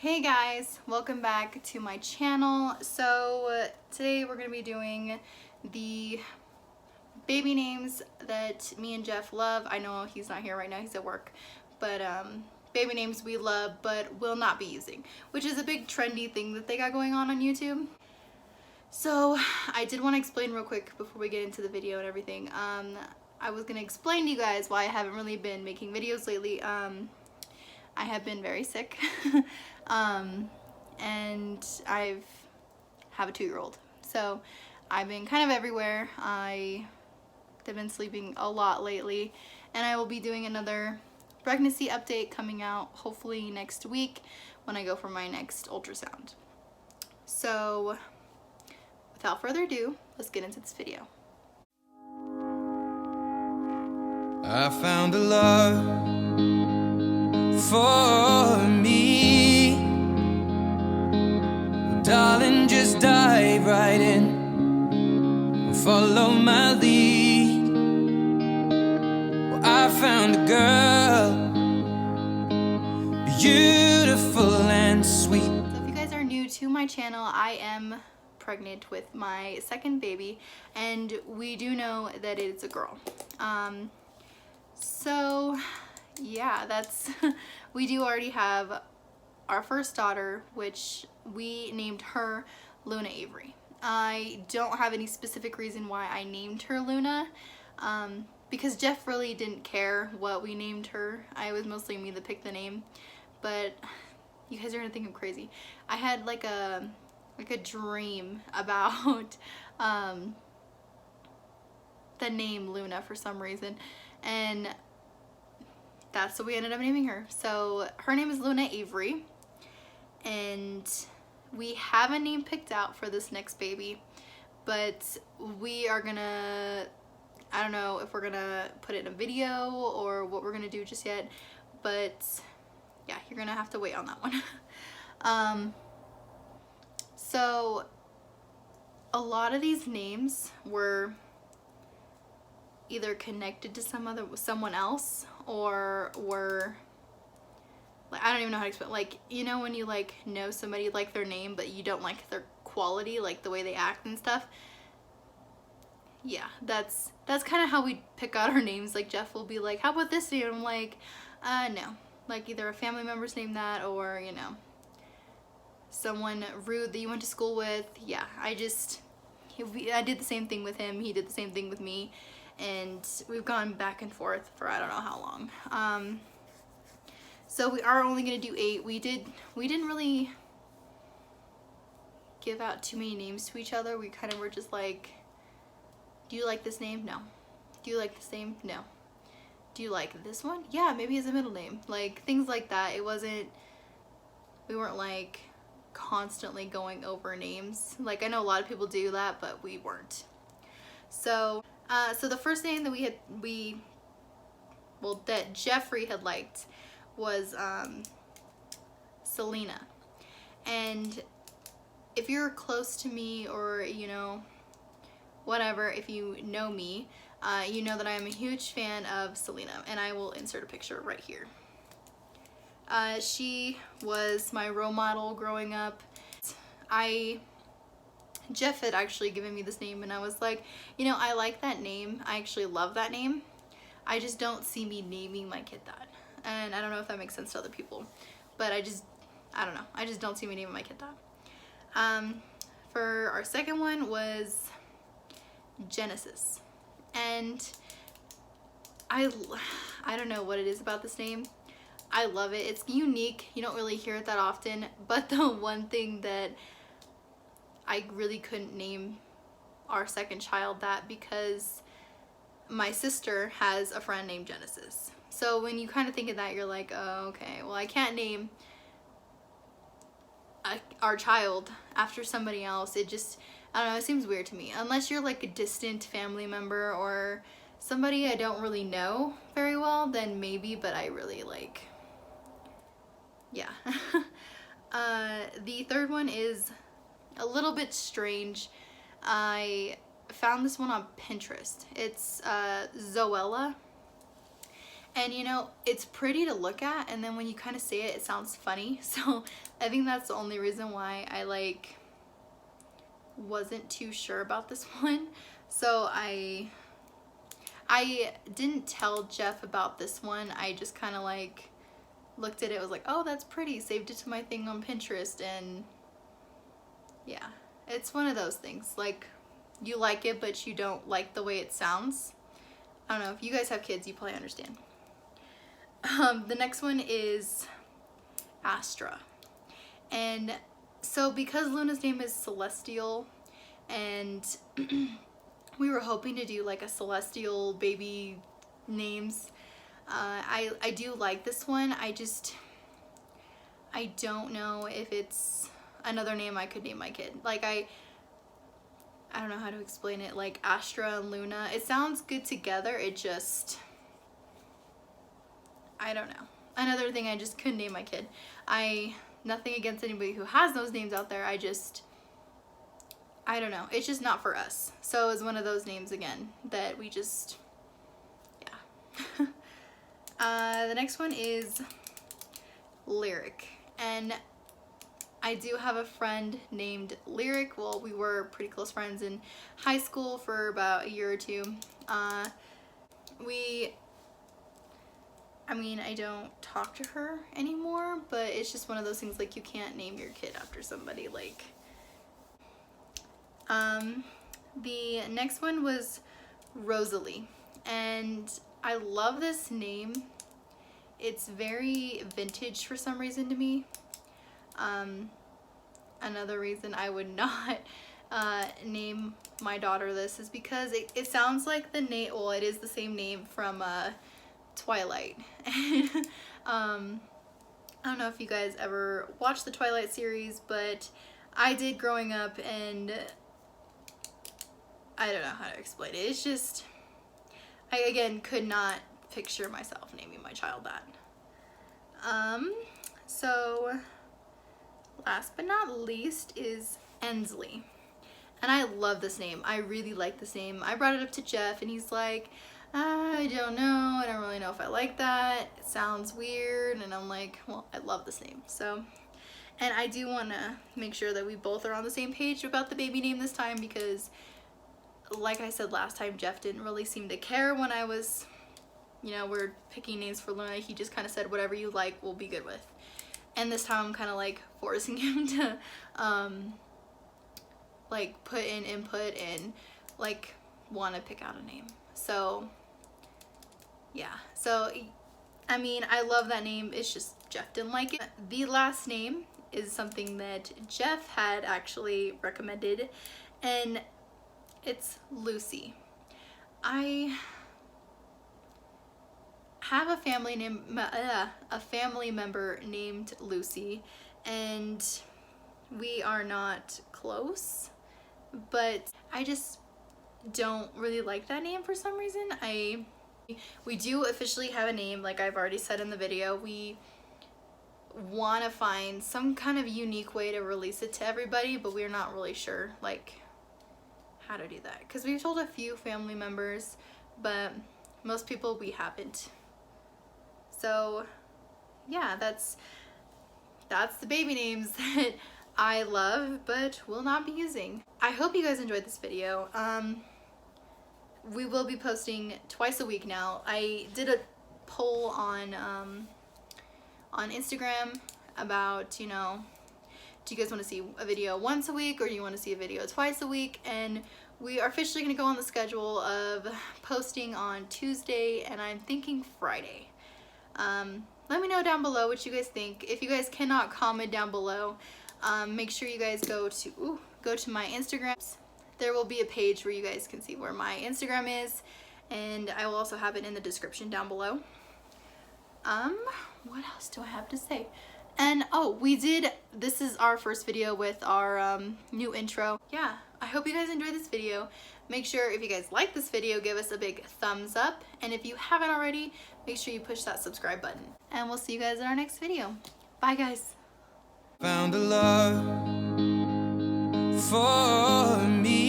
Hey guys, welcome back to my channel. So today we're going to be doing the baby names that me and Jeff love. I know he's not here right now, he's at work, but baby names we love but will not be using, which is a big trendy thing that they got going on YouTube. So I did want to explain real quick before we get into the video and everything. I was going to explain to you guys why I haven't really been making videos lately. I have been very sick and I have a 2-year-old, so I've been kind of everywhere. I have been sleeping a lot lately, and I will be doing another pregnancy update coming out hopefully next week when I go for my next ultrasound. So without further ado, let's get into this video. I found a love for me. Well, darling, just dive right in, follow my lead. Well, I found a girl, beautiful and sweet. So if you guys are new to my channel, I am pregnant with my second baby, and we do know that it's a girl. So yeah, that's we do already have our first daughter, which we named her Luna Avery. I don't have any specific reason why I named her Luna, because Jeff really didn't care what we named her. It was mostly me that picked the name, but you guys are gonna think I'm crazy. I had like a dream about the name Luna for some reason, and that's what we ended up naming her. So her name is Luna Avery, and we have a name picked out for this next baby, but we are gonna, I don't know if we're gonna put it in a video or what we're gonna do just yet, but yeah, you're gonna have to wait on that one. So a lot of these names were either connected to someone else, or were like, I don't even know how to explain, like, you know when you like know somebody, like their name but you don't like their quality, like the way they act and stuff. Yeah, that's kind of how we pick out our names. Like Jeff will be like, how about this name? I'm like, no, like either a family member's name that, or you know, someone rude that you went to school with. Yeah, I did the same thing with him, he did the same thing with me, and we've gone back and forth for I don't know how long. So we are only gonna do 8. We didn't really give out too many names to each other. We kind of were just like, do you like this name? No. Do you like this name? No. Do you like this one? Yeah, maybe as a middle name. Like things like that. We weren't like constantly going over names. Like I know a lot of people do that, but we weren't. So the first name that that Jeffrey had liked was Selina. And if you're close to me, or you know, whatever, if you know me, you know that I am a huge fan of Selina, and I will insert a picture right here. She was my role model growing up. Jeff had actually given me this name, and I was like, you know, I like that name. I actually love that name. I just don't see me naming my kid that. And I don't know if that makes sense to other people, but I don't know. I just don't see me naming my kid that. For our second one was Genesis. And I don't know what it is about this name. I love it. It's unique. You don't really hear it that often, but the one thing that I really couldn't name our second child that, because my sister has a friend named Genesis. So when you kind of think of that, you're like, oh, okay, well, I can't name our child after somebody else. It just, I don't know, it seems weird to me. Unless you're like a distant family member or somebody I don't really know very well, then maybe, but I really like, yeah. The third one is a little bit strange. I found this one on Pinterest. It's Zoella, And you know, it's pretty to look at, and then when you kind of say it, it sounds funny. So I think that's the only reason why I like wasn't too sure about this one. So I didn't tell Jeff about this one. I just kind of like looked at it, was like, oh, that's pretty, saved it to my thing on Pinterest, and yeah, it's one of those things, like, you like it but you don't like the way it sounds. I don't know, if you guys have kids, you probably understand. The next one is Astra. And so because Luna's name is Celestial, and we were hoping to do like a celestial baby names, I do like this one. I don't know if it's another name I could name my kid. Like I don't know how to explain it. Like Astra and Luna, it sounds good together. It just, I don't know. Another thing I just couldn't name my kid. Nothing against anybody who has those names out there. I don't know. It's just not for us. So it's one of those names again that we just, yeah. The next one is Lyric. And I do have a friend named Lyric. Well, we were pretty close friends in high school for about a year or two. I mean, I don't talk to her anymore, but it's just one of those things, like, you can't name your kid after somebody, like. The next one was Rosalie, and I love this name. It's very vintage for some reason to me. Another reason I would not name my daughter this is because it sounds like the name, well, it is the same name from Twilight. I don't know if you guys ever watched the Twilight series, but I did growing up, and I don't know how to explain it. It's just, I again could not picture myself naming my child that. So last but not least is Ensley. And I love this name. I really like this name. I brought it up to Jeff and he's like, I don't know. I don't really know if I like that. It sounds weird. And I'm like, well, I love this name. So, and I do want to make sure that we both are on the same page about the baby name this time, because like I said last time, Jeff didn't really seem to care when I was, you know, we're picking names for Luna. He just kind of said, whatever you like, we'll be good with. And this time I'm kind of like forcing him to like put in input and like want to pick out a name. So yeah, so I mean, I love that name. It's just Jeff didn't like it. The last name is something that Jeff had actually recommended, and it's Lucy. I have a family member named Lucy, and we are not close, but I just don't really like that name for some reason. We do officially have a name, like I've already said in the video. We want to find some kind of unique way to release it to everybody, but we're not really sure like how to do that, because we've told a few family members, but most people we haven't. So yeah, that's the baby names that I love but will not be using. I hope you guys enjoyed this video. We will be posting twice a week now. I did a poll on Instagram about, you know, do you guys want to see a video once a week or do you want to see a video twice a week? And we are officially going to go on the schedule of posting on Tuesday, and I'm thinking Friday. Let me know down below what you guys think. If you guys cannot comment down below, make sure you guys go to my Instagram. There will be a page where you guys can see where my Instagram is, and I will also have it in the description down below. What else do I have to say? And oh, this is our first video with our new intro. Yeah, I hope you guys enjoyed this video. Make sure if you guys like this video, give us a big thumbs up, and if you haven't already, make sure you push that subscribe button. And we'll see you guys in our next video. Bye guys. Found a love for me.